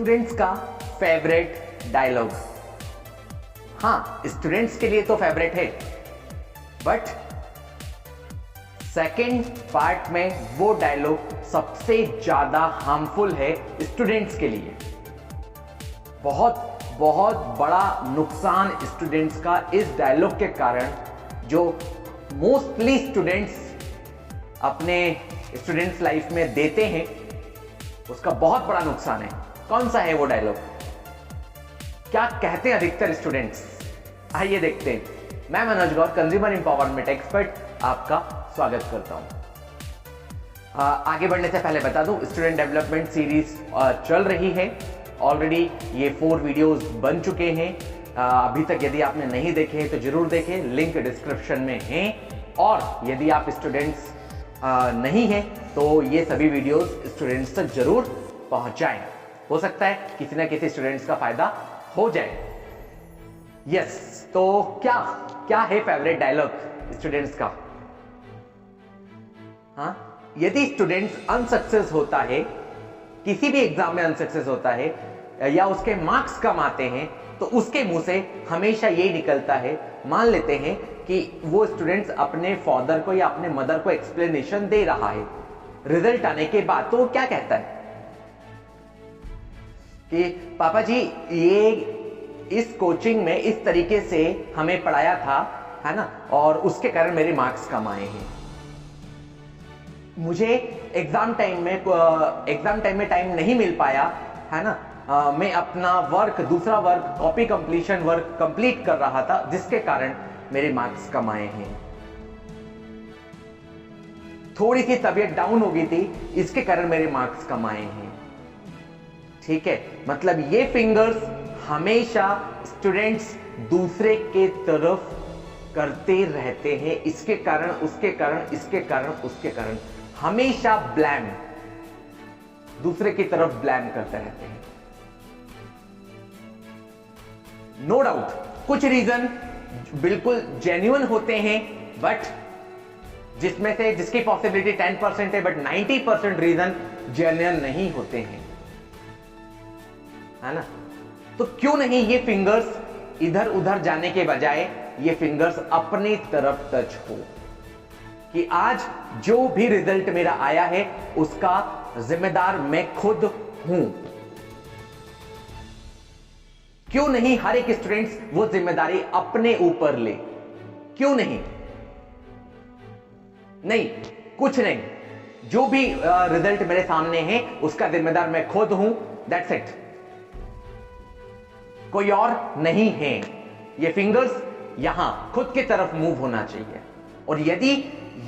Students का favourite dialogue. हाँ, students के लिए तो फेवरेट है, बट सेकेंड पार्ट में वो डायलॉग सबसे ज्यादा हार्मफुल है स्टूडेंट्स के लिए। बहुत बहुत बड़ा नुकसान स्टूडेंट्स का इस डायलॉग के कारण, जो मोस्टली स्टूडेंट्स अपने स्टूडेंट्स लाइफ में देते हैं, उसका बहुत बड़ा नुकसान है। कौन सा है वो डायलॉग? क्या कहते हैं अधिकतर स्टूडेंट्स? आइए देखते हैं। मैं मनोज गौर, कंज्यूमर एम्पावरमेंट एक्सपर्ट, आपका स्वागत करता हूं। आगे बढ़ने से पहले बता दूं, स्टूडेंट डेवलपमेंट सीरीज चल रही है। ऑलरेडी ये 4 वीडियोस बन चुके हैं। अभी तक यदि आपने नहीं देखे हैं तो जरूर देखें, लिंक डिस्क्रिप्शन में है। और यदि आप स्टूडेंट्स नहीं हैं तो ये सभी वीडियोस स्टूडेंट्स तक जरूर पहुंचाएं। हो सकता है किसी ना किसी स्टूडेंट्स का फायदा हो जाए। यस, तो क्या क्या है फेवरेट डायलॉग स्टूडेंट्स का? हाँ, यदि स्टूडेंट्स अनसक्सेस होता है, किसी भी एग्जाम में अनसक्सेस होता है या उसके मार्क्स कम आते हैं, तो उसके मुंह से हमेशा यही निकलता है, मान लेते हैं कि वो स्टूडेंट्स अपने फादर को या अपने मदर को एक्सप्लेनेशन दे रहा है रिजल्ट आने के बाद, तो वो क्या कहता है कि पापा जी, ये इस कोचिंग में इस तरीके से हमें पढ़ाया था, है ना, और उसके कारण मेरे मार्क्स कम आए हैं। मुझे एग्जाम टाइम में टाइम नहीं मिल पाया, है ना, मैं अपना वर्क, दूसरा work, copy completion work complete कर रहा था, जिसके कारण मेरे मार्क्स कम आए हैं। थोड़ी सी तबीयत डाउन हो गई थी, इसके कारण मेरे मार्क्स कम आए हैं। ठीक है, मतलब ये फिंगर्स हमेशा स्टूडेंट्स दूसरे के तरफ करते रहते हैं। इसके कारण, उसके कारण, इसके कारण, उसके कारण, हमेशा ब्लेम, दूसरे की तरफ ब्लेम करते रहते हैं। नो डाउट कुछ रीजन बिल्कुल जेन्युइन होते हैं, बट जिसमें से जिसकी पॉसिबिलिटी 10% है, बट 90% रीजन जेन्युइन नहीं होते हैं, है ना। तो क्यों नहीं ये फिंगर्स इधर उधर जाने के बजाय ये फिंगर्स अपनी तरफ टच हो, कि आज जो भी रिजल्ट मेरा आया है उसका जिम्मेदार मैं खुद हूं। क्यों नहीं हर एक स्टूडेंट्स वो जिम्मेदारी अपने ऊपर ले? क्यों नहीं? नहीं, कुछ नहीं, जो भी रिजल्ट मेरे सामने है उसका जिम्मेदार मैं खुद हूं, दैट्स इट, कोई और नहीं है। ये फिंगर्स यहां खुद की तरफ मूव होना चाहिए। और यदि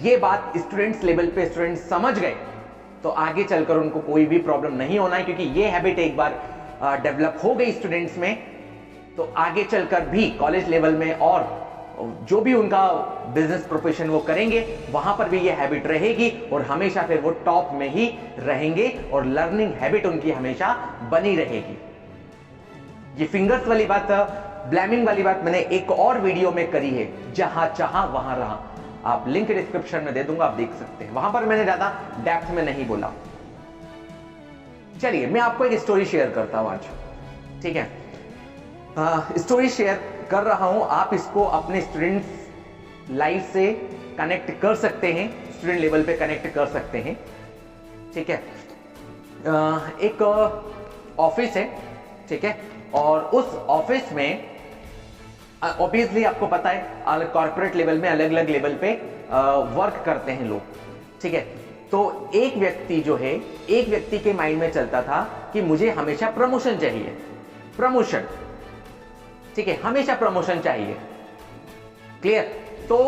ये बात स्टूडेंट्स लेवल पे स्टूडेंट्स समझ गए तो आगे चलकर उनको कोई भी प्रॉब्लम नहीं होना है, क्योंकि ये हैबिट एक बार डेवलप हो गई स्टूडेंट्स में तो आगे चलकर भी कॉलेज लेवल में और जो भी उनका बिजनेस प्रोफेशन वो करेंगे वहां पर भी ये हैबिट रहेगी और हमेशा फिर वो टॉप में ही रहेंगे और लर्निंग हैबिट उनकी हमेशा बनी रहेगी। ये फिंगर्स वाली बात, ब्लेमिंग वाली बात मैंने एक और वीडियो में करी है, जहां चाहा वहां रहा। आप लिंक डिस्क्रिप्शन में दे दूंगा, आप देख सकते हैं। वहां पर मैंने ज्यादा डेप्थ में नहीं बोला। चलिए मैं आपको एक स्टोरी शेयर करता हूं आज, ठीक है। स्टोरी शेयर कर रहा हूं, आप इसको अपने स्टूडेंट्स लाइफ से कनेक्ट कर सकते हैं, स्टूडेंट लेवल पे कनेक्ट कर सकते हैं, ठीक है। एक ऑफिस है, ठीक है, और उस ऑफिस में ऑब्वियसली आपको पता है कॉर्पोरेट लेवल में अलग अलग लेवल पे वर्क करते हैं लोग, ठीक है। तो एक व्यक्ति जो है, एक व्यक्ति के माइंड में चलता था कि मुझे हमेशा प्रमोशन चाहिए, प्रमोशन, ठीक है, हमेशा प्रमोशन चाहिए, क्लियर। तो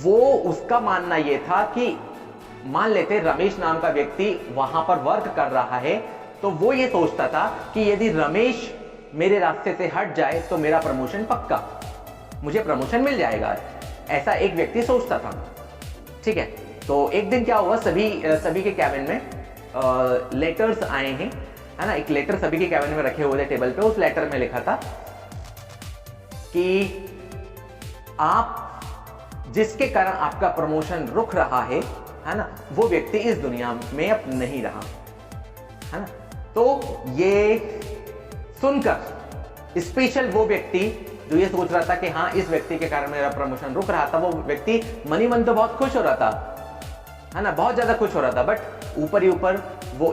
वो, उसका मानना यह था कि मान लेते रमेश नाम का व्यक्ति वहां पर वर्क कर रहा है, तो वो ये सोचता था कि यदि रमेश मेरे रास्ते से हट जाए तो मेरा प्रमोशन पक्का, मुझे प्रमोशन मिल जाएगा, ऐसा एक व्यक्ति सोचता था, ठीक है। तो एक दिन क्या हुआ, सभी के कैबिन में लेटर्स आए हैं, है ना। एक लेटर सभी के कैबिन में रखे हुए थे टेबल पे। उस लेटर में लिखा था कि आप, जिसके कारण आपका प्रमोशन रुक रहा है ना, वो व्यक्ति इस दुनिया में अब नहीं रहा, है ना। तो ये सुनकर स्पेशल वो व्यक्ति जो ये सोच रहा था कि हाँ इस व्यक्ति के कारण मेरा प्रमोशन रुक रहा था, वो व्यक्ति मन ही मन तो बहुत खुश हो रहा था, है ना, बहुत ज्यादा खुश हो रहा था, बट ऊपर ही ऊपर वो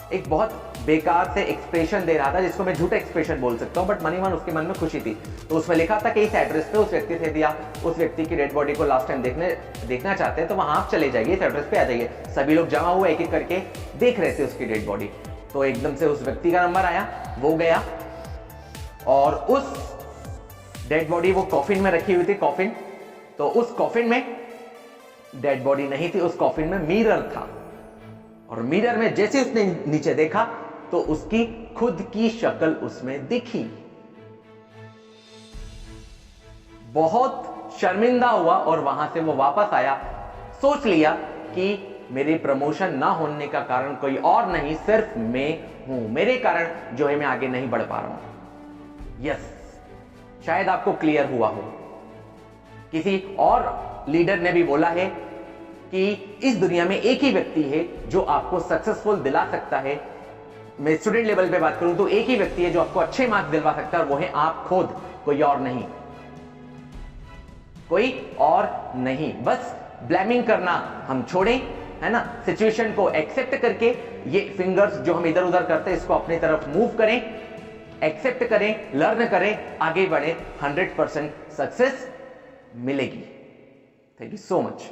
एक बहुत बेकार से एक्सप्रेशन दे रहा था, जिसको मैं झूठा एक्सप्रेशन बोल सकता हूँ, बट मन ही मन उसके मन में खुशी थी। तो उसमें लिखा था कि इस एड्रेस पे उस व्यक्ति से दिया, उस व्यक्ति की डेड बॉडी को लास्ट टाइम देखना चाहते हैं तो वहां आप चले जाइए, इस एड्रेस पे आ जाइए। सभी लोग जमा हुए एक एक करके देख रहे थे उसकी डेड बॉडी। तो एकदम से उस व्यक्ति का नंबर आया, वो गया और उस डेड बॉडी, वो कॉफिन में रखी हुई थी, कॉफिन, तो उस कॉफिन में डेड बॉडी नहीं थी, उस कॉफिन में मिरर था। और मिरर में जैसे उसने नीचे देखा तो उसकी खुद की शक्ल उसमें दिखी। बहुत शर्मिंदा हुआ और वहां से वो वापस आया। सोच लिया कि मेरी प्रमोशन ना होने का कारण कोई और नहीं, सिर्फ मैं हूं, मेरे कारण जो है मैं आगे नहीं बढ़ पा रहा हूं। यस, शायद आपको क्लियर हुआ हो। किसी और लीडर ने भी बोला है कि इस दुनिया में एक ही व्यक्ति है जो आपको सक्सेसफुल दिला सकता है। मैं स्टूडेंट लेवल पे बात करूं तो एक ही व्यक्ति है जो आपको अच्छे मार्क्स दिलवा सकता है, और वो है आप खुद, कोई और नहीं, कोई और नहीं। बस ब्लेमिंग करना हम छोड़ें, है ना, सिचुएशन को एक्सेप्ट करके ये फिंगर्स जो हम इधर उधर करते हैं इसको अपनी तरफ मूव करें, एक्सेप्ट करें, लर्न करें, आगे बढ़े, 100% सक्सेस मिलेगी। Thank you so much.